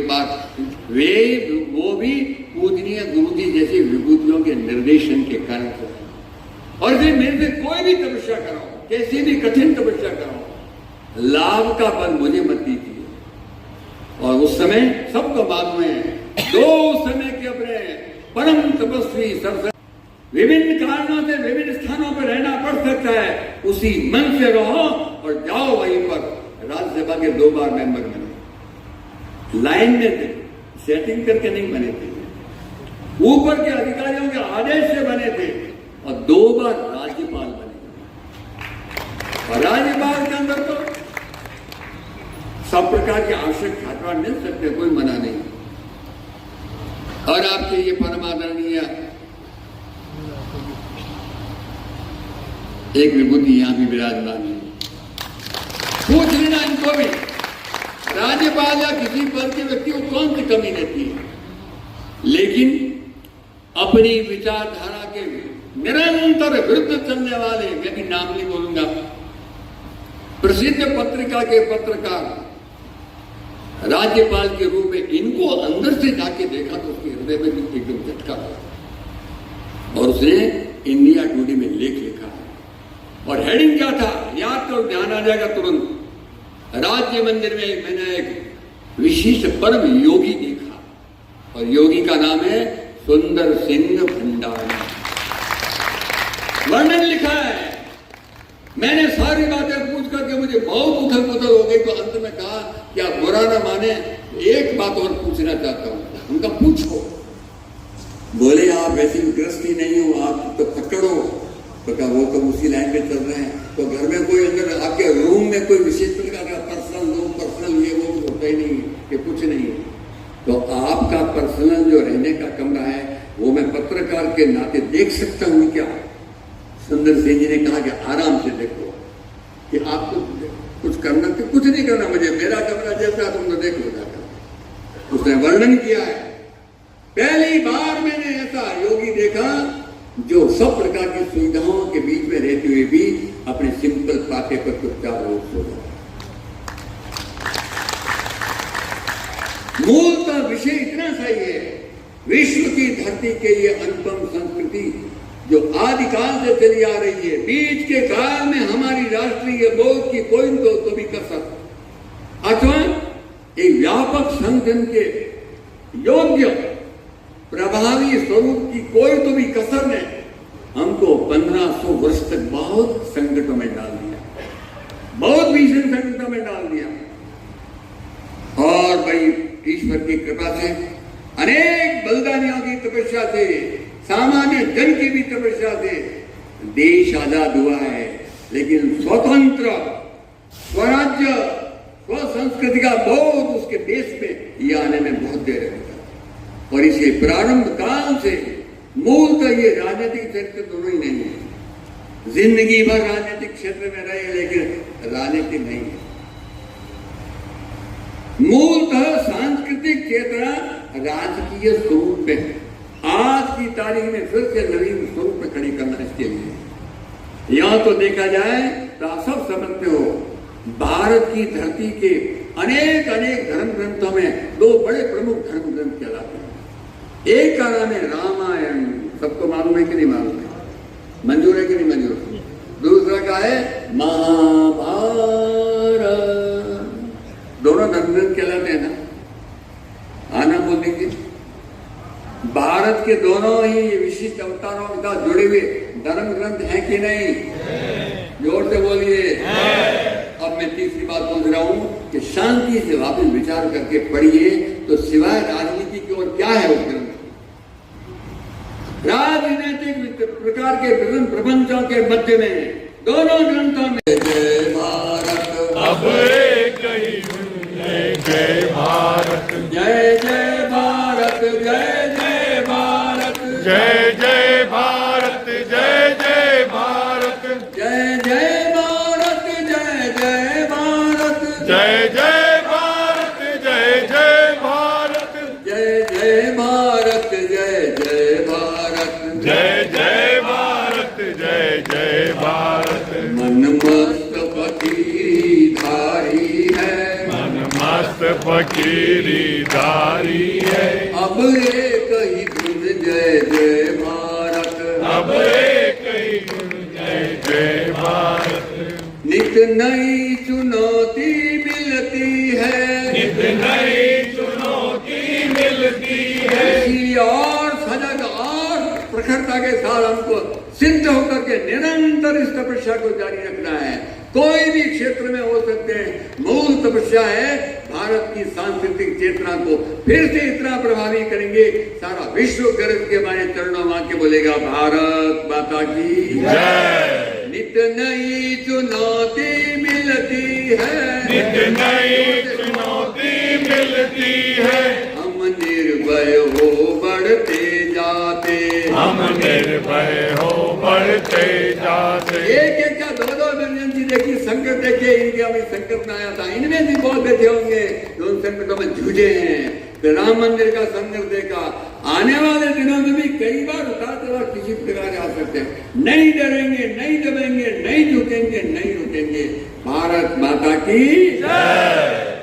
बात वो भी पूजनीय गुरु जी जैसे विभूतियों के निर्देशन के कारण से। और फिर मेरे से कोई भी तपस्या कराओ, कैसी भी कठिन तपस्या कराओ, लाभ का फल मुझे मत दीजिए। और उस समय सबको मालूम है, दो समय के अपने परम तपस्वी सरसर विभिन्न कारणों से विभिन्न स्थानों पर रहना पड़ सकता है, उसी मन से रहो और जाओ वहीं पर राज्यसभा के 2 बार मेंबर बने। लाइन में सेटिंग करके नहीं बने थे, ऊपर के अधिकारियों के आदेश से बने थे और 2 बार राज्यपाल बने। और राज्यपाल के अंदर तो सब प्रकार के आवश्यक छात्र मिल सकते, कोई मना नहीं। और आपके ये परम आदरणीय एक विभूति यहां भी विराजमान है, पूछ लेना इनको भी, राज्यपाल या किसी पद के व्यक्ति को कौन सी कमी रहती है, लेकिन अपनी विचारधारा के निरंतर विरुद्ध चलने वाले, मैं भी नाम नहीं बोलूंगा, प्रसिद्ध पत्रिका के पत्रकार राज्यपाल के रूप में इनको अंदर से जाके देखा तो उसके हृदय में भी एकदम झटका था। और उसने इंडिया टुडे में लेख लिखा और हेडिंग क्या था, याद करो, ध्यान आ जाएगा तुरंत। राज्य मंदिर में मैंने एक विशिष्ट परम योगी देखा और योगी का नाम है सुंदर सिंह भंडारी। वर्णन लिखा है, मैंने सारी बातें पूछ करके मुझे बहुत उथल पुथल हो गई, तो अंत में कहा कि आप बुरा ना माने, एक बात और पूछना चाहता हूं। उनका पूछो। बोले आप ऐसी गृहस्थी नहीं हो, आप तो पकड़ो। तो कहा वो तो उसी लाइन पे चल रहे हैं, तो घर में कोई अंदर आपके रूम में कोई विशेष प्रकार का पर्सनल ये वो होता ही नहीं कि कुछ नहीं है। तो आपका पर्सनल जो रहने का कमरा है वो मैं पत्रकार के नाते देख सकता हूं क्या? सुंदर सिंह जी ने कहा कि आराम से देखो, कि आपको कुछ करना तो कुछ नहीं करना, मुझे मेरा कमरा जैसा तुम तो देख लो जाकर। उसने वर्णन किया है, पहली बार मैंने ऐसा योगी देखा जो सब प्रकार की सुविधाओं के बीच में रहते हुए भी अपने सिंपल पाते पर चुपचाप हो सो रहा। मूलतः विषय इतना सही है, विश्व की धरती के ये अनुपम संस्कृति जो आदिकाल से चली आ रही है, बीच के काल में हमारी राष्ट्रीय बोध की कोई तो भी कसर अथवा एक व्यापक संगठन के योग्य प्रभावी स्वरूप की कोई तो भी कसर ने हमको 1500 वर्ष तक बहुत संकटों में डाल दिया, बहुत भीषण संकटों में डाल दिया। और भाई ईश्वर की कृपा से, अनेक बलिदानियों की तपस्या से, सामान्य जन की भी तपस्या से देश आजाद हुआ है, लेकिन स्वतंत्र स्वराज्य स्वसंस्कृति का बोध उसके देश में ये आने में बहुत देर लगता। और इसे प्रारंभ काल से मूलतः ये राजनीतिक चरित्र दोनों ही नहीं है, जिंदगी भर राजनीतिक क्षेत्र में रहे लेकिन राजनीति नहीं है। मूलतः सांस्कृतिक चेतना राजकीय स्वरूप में है, आज की तारीख में फिर से नवीन स्वरूप में खड़ी करना इसके लिए। यहां तो देखा जाए तो आप सब समझते हो, भारत की धरती के अनेक धर्म ग्रंथों में 2 बड़े प्रमुख धर्म ग्रंथ कहलाते हैं। एक का नाम है रामायण, सबको मालूम है कि नहीं मालूम है, मंजूर है कि नहीं मंजूर? दूसरा का है महाभारत, दोनों धर्म ग्रंथ कहलाते हैं ना, आना बोल दीजिए। भारत के दोनों ही विशिष्ट अवतारों के साथ जुड़े हुए धर्म ग्रंथ हैं कि नहीं? जोर से बोलिए। अब मैं तीसरी बात पूछ रहा हूं कि शांति से वापस विचार करके पढ़िए, तो सिवाय राजनीति की और क्या है उस ग्रंथ? राजनीतिक प्रकार के विभिन्न प्रपंचों के मध्य में दोनों ग्रंथों में जय भारत अब एक ही जय भारत, जय जय भारत, जय जय भारत, जय जय भारत, जय जय भारत, जय जय भारत, जय जय भारत, जय जय भारत, जय जय भारत, जय जय भारत, जय जय भारत, जय जय भारत, जय जय भारत। मन मस्त फकीरी धारी है, मन मस्त फकीरी धारी अब एक ही धुन जय जय भारत, अब एक ही धुन जय जय भारत। नित नई चुनौती मिलती है, नित नई चुनौती मिलती है। इसी और सजग और प्रखरता के साथ हमको सिद्ध होकर के निरंतर इस तपस्या को जारी रखना है। कोई भी क्षेत्र में हो सकते हैं, मूल तपस्या है भारत की सांस्कृतिक चेतना को फिर से इतना प्रभावी करेंगे, सारा विश्व गरज के हमारे चरणों मां के बोलेगा भारत माता की जय। नित नई चुनौती मिलती है, नित नई चुनौती मिलती है। हम निर्भय हो बढ़ते जाते, हम निर्भय हो बढ़ते जाते। एक एक का दो दर्जन जी देखिए संकट देखे, इनके अभी संकट में आया था, इनमें भी बहुत बैठे होंगे जो उन संकटों में जूझे हैं। तो राम मंदिर का संकट देखा, आने वाले दिनों में भी कई बार उतार चढ़ाव किसी प्रकार आ सकते हैं। नहीं डरेंगे, नहीं दबेंगे, नहीं झुकेंगे, नहीं रुकेंगे। भारत माता की जय।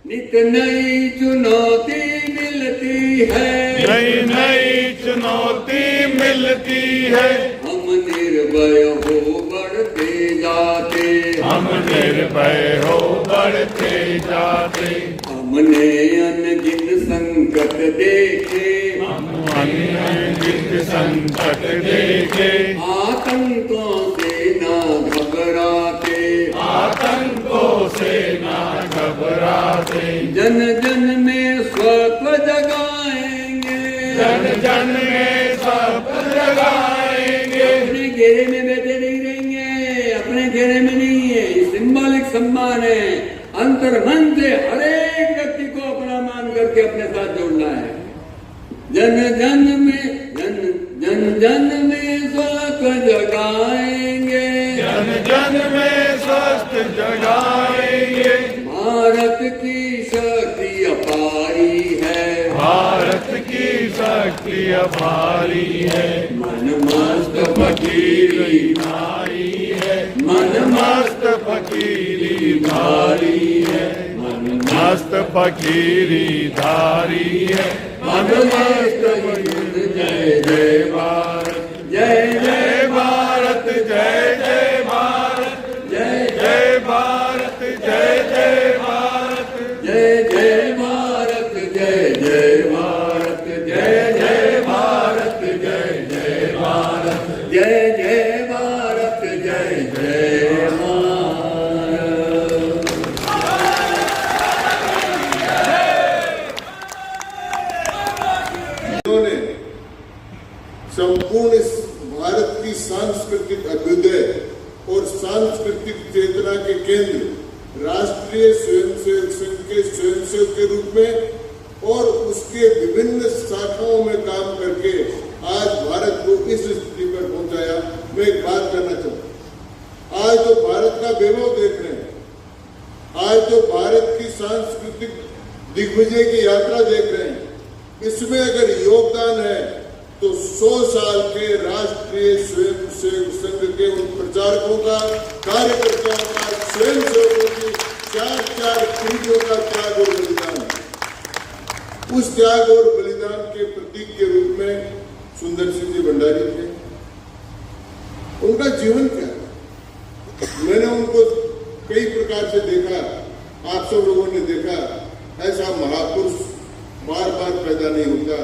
नित नई चुनौती मिलती है, नई नई चुनौती मिलती है। हम निर्भय हो बढ़ते जाते, हम निर्भय हो बढ़ते जाते। हमने अनगिन संकट देखे, हम अनगिनत संकट देखे। आतंकों से ना घबराते, आतंकों से ना घबराते। जन जन में स्वत्व जगाएंगे, जन जन में सब जगाएंगे। अपने घेरे में बैठे नहीं रहेंगे, अपने घेरे में नहीं है, ये सिंबॉलिक सम्मान है। अंतर मन से हर एक व्यक्ति को अपना मान करके अपने साथ जोड़ना है। जन जन में जन जन में स्वत्व जगाएंगे, जन जन में स्वस्थ जगाएंगे। भारत की शक्ति अपारी है, भारत की शक्ति अपारी है। मन मस्त फकीरी नारी है, मन मस्त फकीरी धारी है। मन मस्त फकीरी धारी है, मन मस्त फकीरी। जय जय भारत, जय जय भारत, जय जय भारत, जय जय भारत, जय जय भारत। जय जय भारत, जय जय भारत, जय जय भारत, जय जय भारत, जय जय भारत, जय जय भारत। इन्होंने संपूर्ण इस भारत की सांस्कृतिक अभ्युदय और सांस्कृतिक चेतना के केंद्र राष्ट्रीय स्वयंसेवक संघ के स्वयंसेवक के रूप में और उसके विभिन्न शाखाओं में काम करके आज भारत को इस स्थिति पर पहुंचाया। मैं एक बात करना चाहता हूं, आज तो भारत का वैभव देख रहे हैं, आज तो भारत की सांस्कृतिक दिग्विजय की यात्रा देख रहे हैं। इसमें अगर योगदान है तो 100 साल के राष्ट्रीय स्वयंसेवक संघ के उन प्रचारकों का, कार्यकर्ताओं का, स्वयंसेवकों की 4 पीढ़ियों का त्याग और बलिदान है। उस त्याग और बलिदान के प्रतीक के रूप में सुंदर सिंह जी भंडारी थे। उनका जीवन क्या है, मैंने उनको कई प्रकार से देखा, आप सब लोगों ने देखा। ऐसा महापुरुष बार बार पैदा नहीं होता,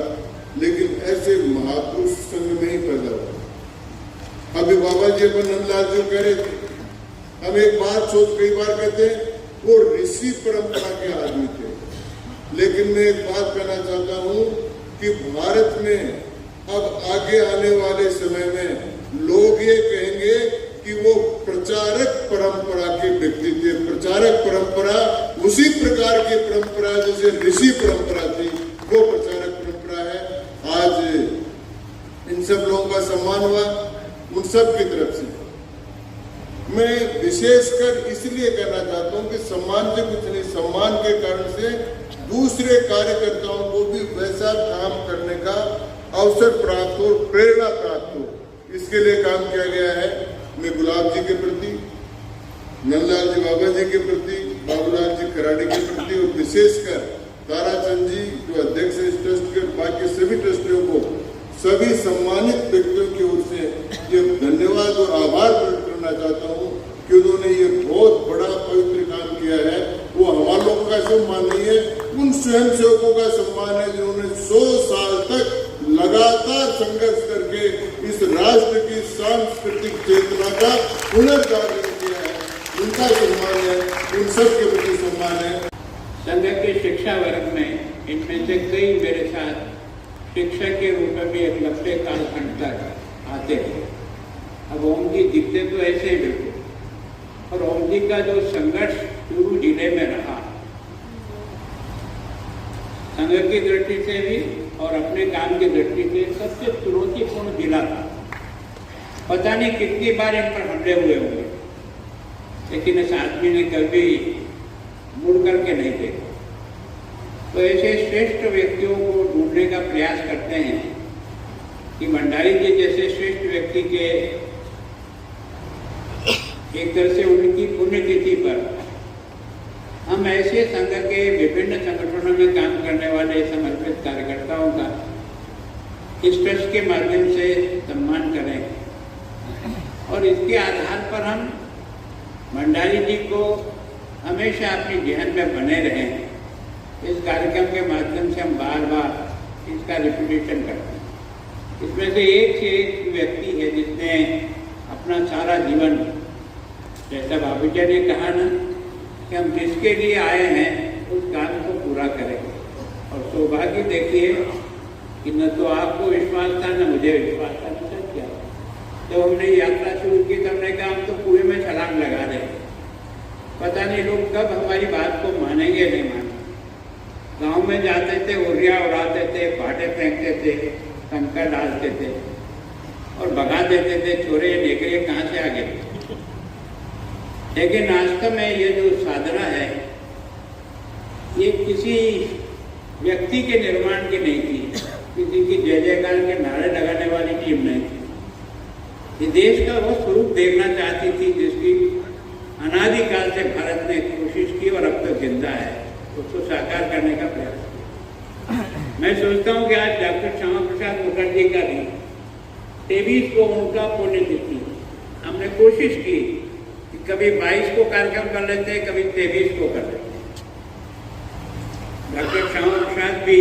लेकिन ऐसे महापुरुष संघ में ही पैदा होता। अभी बाबा जी अपन नंदलाल जी कह रहे थे, हम एक बात सोच कई बार कहते हैं, वो ऋषि परंपरा के आदमी थे। लेकिन मैं एक बात कहना चाहता हूं कि भारत में अब आगे आने वाले समय में लोग ये कहेंगे कि वो प्रचारक परंपरा के व्यक्ति थे। प्रचारक परंपरा उसी प्रकार की परंपरा जैसे ऋषि परंपरा थी, वो प्रचारक परंपरा है। आज इन सब लोगों का सम्मान हुआ, उन सब की तरफ से। मैं विशेषकर इसलिए कहना चाहता हूं कि सम्मान से कुछ नहीं, सम्मान के कारण से दूसरे कार्यकर्ताओं को भी वैसा काम करने का अवसर प्राप्त हो, प्रेरणा प्राप्त हो, इसके लिए काम किया गया है। मैं गुलाब जी के प्रति, नंदलाल जी बाबा जी के प्रति, बाबूलाल जी खराड़ी के प्रति और विशेषकर ताराचंद जी जो अध्यक्ष हैं इस ट्रस्ट के, बाकी सभी सम्मानित व्यक्तियों की ओर से ये धन्यवाद और आभार प्रकट करना चाहता हूँ कि उन्होंने ये बहुत बड़ा पवित्र काम किया है। वो हमारे लोगों का सम्मान नहीं है, उन स्वयंसेवकों का सम्मान है जिन्होंने 100 साल तक लगातार संघर्ष करके इस राष्ट्र की सांस्कृतिक चेतना का पुनर्जागरण किया है। उनका सम्मान है, उन सबके प्रति सम्मान है। संघ के शिक्षा वर्ग में इनमें से कई मेरे साथ शिक्षक के रूप में भी एक लंबे कालखंड तक आते हैं। अब ओम जी दिखते तो ऐसे ही बिल्कुल, और ओम जी का जो संघर्ष चूरू जिले में रहा, संघ की दृष्टि से भी और अपने काम की दृष्टि से सबसे चुनौतीपूर्ण जिला था। पता नहीं कितनी बार इन पर हमले हुए होंगे, लेकिन इस आदमी ने कभी मुड़ करके नहीं देखा। तो ऐसे श्रेष्ठ व्यक्तियों को ढूंढने का प्रयास करते हैं कि भंडारी जी जैसे श्रेष्ठ व्यक्ति के एक तरह से उनकी पुण्यतिथि पर हम ऐसे संघ के विभिन्न संगठनों में काम करने वाले समर्पित कार्यकर्ताओं का इस ट्रस्ट के माध्यम से सम्मान करें और इसके आधार पर हम भंडारी जी को हमेशा अपनी जहन में बने रहें। इस कार्यक्रम के माध्यम से हम बार बार इसका रिपीटेशन करते हैं। इसमें से एक व्यक्ति है जिसने अपना सारा जीवन, जैसा बाबूजी ने कहा ना कि हम जिसके लिए आए हैं उस काम को पूरा करेंगे। और सौभाग्य देखिए कि न तो आपको विश्वास था न मुझे विश्वास था। क्या जब हमने यात्रा शुरू की तो हमने कहा हम तो कुएं में छलांग लगा रहे हैं, पता नहीं लोग कब हमारी बात को मानेंगे नहीं मानेंगे। गांव में जाते थे, उड़िया उड़ाते थे, पाटे फेंकते थे, कंकर डालते थे और भगा देते थे, छोरे नेकरे कहाँ से आ गए। लेकिन वास्तव में ये जो साधना है ये किसी व्यक्ति के निर्माण की नहीं थी, किसी की जय जयकार के नारे लगाने वाली टीम नहीं थी। ये देश का वो स्वरूप देखना चाहती थी जिसकी अनादिकाल से भारत ने कोशिश की और अब तक जिंदा है, उसको साकार करने का प्रयास किया। मैं सोचता हूँ कि आज डॉक्टर श्यामा प्रसाद मुखर्जी का भी 23 को उनका पुण्यतिथि, हमने कोशिश की कि कभी 22 को कार्यक्रम कर लेते हैं, कभी 23 को कर लेते हैं। डॉक्टर श्यामा प्रसाद भी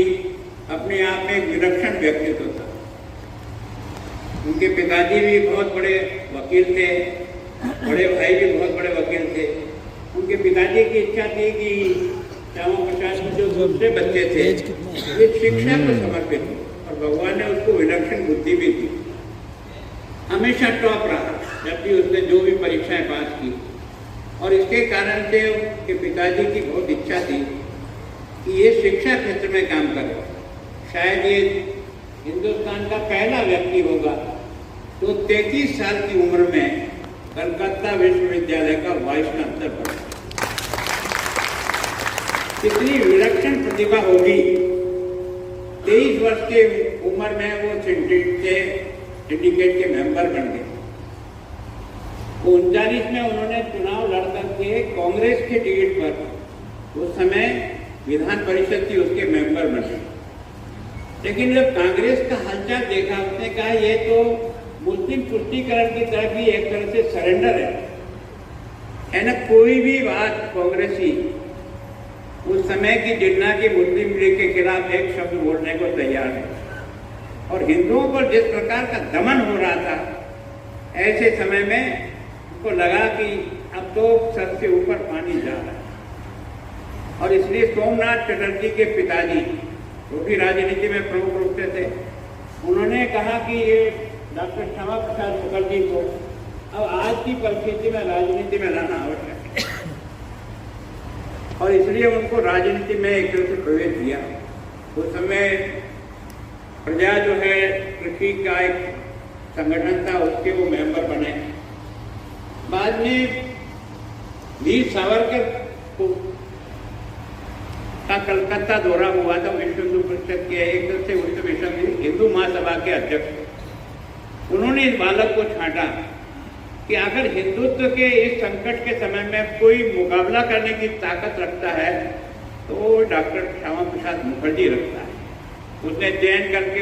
अपने आप में एक विलक्षण व्यक्तित्व था। उनके पिताजी भी बहुत बड़े वकील थे, बड़े भाई भी बहुत बड़े वकील थे। उनके पिताजी की इच्छा थी कि श्यामा प्रसाद के जो दूसरे बच्चे थे वे शिक्षा को समर्पित हो, और भगवान ने उसको विलक्षण बुद्धि भी दी। हमेशा टॉप रहा जब भी उसने जो भी परीक्षाएं पास की, और इसके कारण से उनके पिताजी की बहुत इच्छा थी कि ये शिक्षा क्षेत्र में काम करे। शायद ये हिंदुस्तान का पहला व्यक्ति होगा जो 33 साल की उम्र में कलकत्ता विश्वविद्यालय का वाइस चांसलर बना। कितनी विलक्षण प्रतिभा होगी। 23 वर्ष की उम्र में वो सिंडिकेट के मेंबर बन गए। 39 में उन्होंने चुनाव लड़ करके कांग्रेस के टिकट पर उस समय विधान परिषद की उसके मेंबर बने। लेकिन जब कांग्रेस का हालचाल देखा उसने कहा ये तो मुस्लिम तुष्टीकरण की तरफ ही एक तरह से सरेंडर है ना। कोई भी बात कांग्रेसी उस समय की जिन्ना की मुस्लिम लीग के खिलाफ एक शब्द बोलने को तैयार है, और हिंदुओं पर जिस प्रकार का दमन हो रहा था, ऐसे समय में उनको लगा कि अब तो सर से ऊपर पानी जा रहा है। और इसलिए सोमनाथ चटर्जी के पिताजी, जो भी राजनीति में प्रमुख रूप से थे, उन्होंने कहा कि ये डॉक्टर श्यामा प्रसाद मुखर्जी को अब आज की परिस्थिति में राजनीति में लाना आवश्यक है, और इसलिए उनको राजनीति में एक तरह से प्रवेश दिया। उस समय प्रजा जो है कृषि का एक संगठन था, उसके वो मेंबर बने। बाद में वीर सावरकर का कलकत्ता दौरा हुआ था, विश्व हिंदू परिषद के एक तरह से उस विश्व हिंदू महासभा के अध्यक्ष। उन्होंने इस बालक को छांटा कि अगर हिंदुत्व के इस संकट के समय में कोई मुकाबला करने की ताकत रखता है तो वो डॉक्टर श्यामा प्रसाद मुखर्जी रखता है। उसने चयन करके